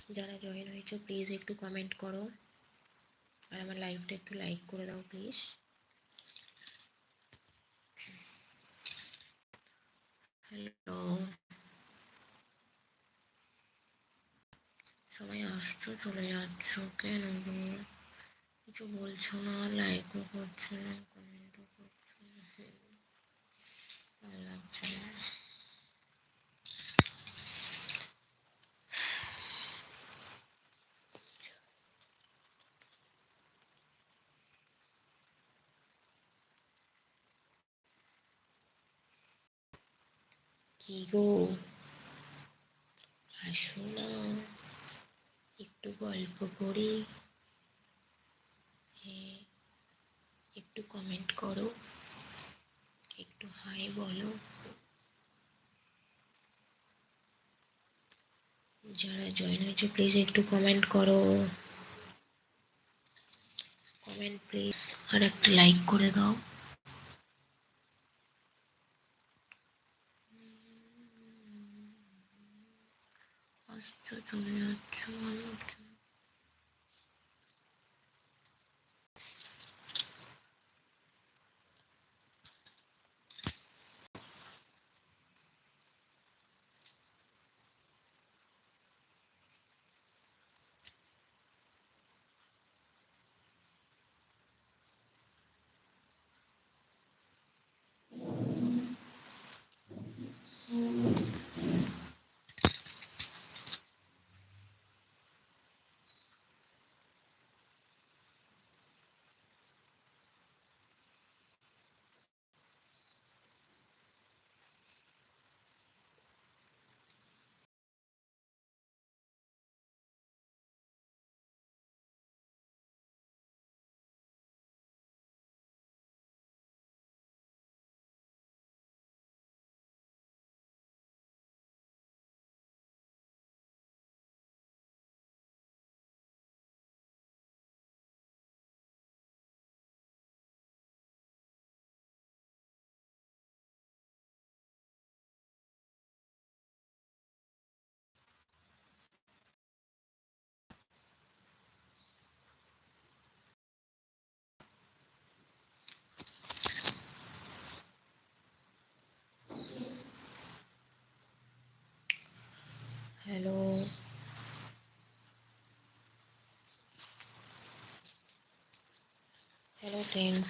যারা জয়েন হয়েছে প্লিজ একটু কমেন্ট করো, আর আমার লাইভটা একটু লাইক করে দাও প্লিজ। হ্যালো, সবাই আসছো চলে যাচ্ছ কেন গো? কিছু বলছো না, লাইকও করছো না, কমেন্টও করছো না, ভালো লাগছে না। কি গো, আসো না, একটু গল্প করি। হ্যাঁ, একটু কমেন্ট করো, একটু হাই বলো। যারা জয়েন হয়েছে প্লিজ একটু কমেন্ট করো, কমেন্ট প্লিজ, আর একটা লাইক করে দাও। আসছো চলে যাচ্ছ, ভালো লাগছে না। Hello, hello friends.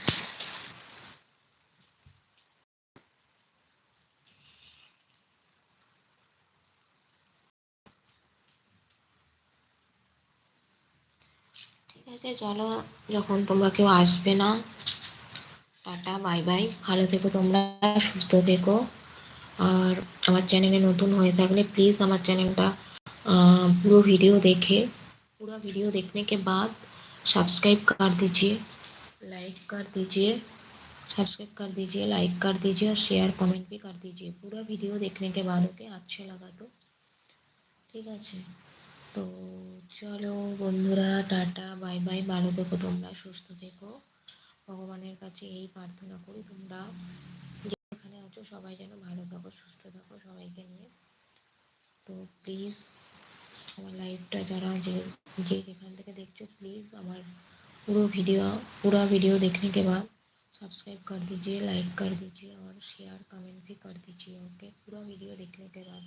ঠিক আছে চলো, যখন তোমরা কেউ আসবে না, টাটা বাই বাই, ভালো থেকো তোমরা, সুস্থ থেকো। আর আমার চ্যানেলে নতুন হয়ে থাকলে प्लीज़ আমার চ্যানেलটা पूरा वीडियो देखे, पूरा वीडियो देखने के बाद सब्सक्राइब कर दीजिए, लाइक कर दीजिए, सब्सक्राइब कर दीजिए, लाइक कर दीजिए और शेयर कमेंट भी कर दीजिए पूरा वीडियो देखने के बाद। ओके, अच्छे लगा तो ঠিক আছে। তো চলো বন্ধুরা, টাটা বাই বাই, ভালো থেকো তোমরা, সুস্থ থেকো। ভগবানের কাছে এই প্রার্থনা করি তোমরা যেখানে আছো সবাই যেন ভালো থাকো, সুস্থ থাকো সবাইকে নিয়ে। তো প্লিজ আমার লাইভটা যারা যে যে যেখান থেকে देखो प्लीज़ আমার पूरा वीडियो देखने के बाद सब्सक्राइब कर दीजिए, लाइक कर दीजिए और शेयर कमेंट भी कर दीजिए। ओके, पूरा वीडियो देखने के बाद।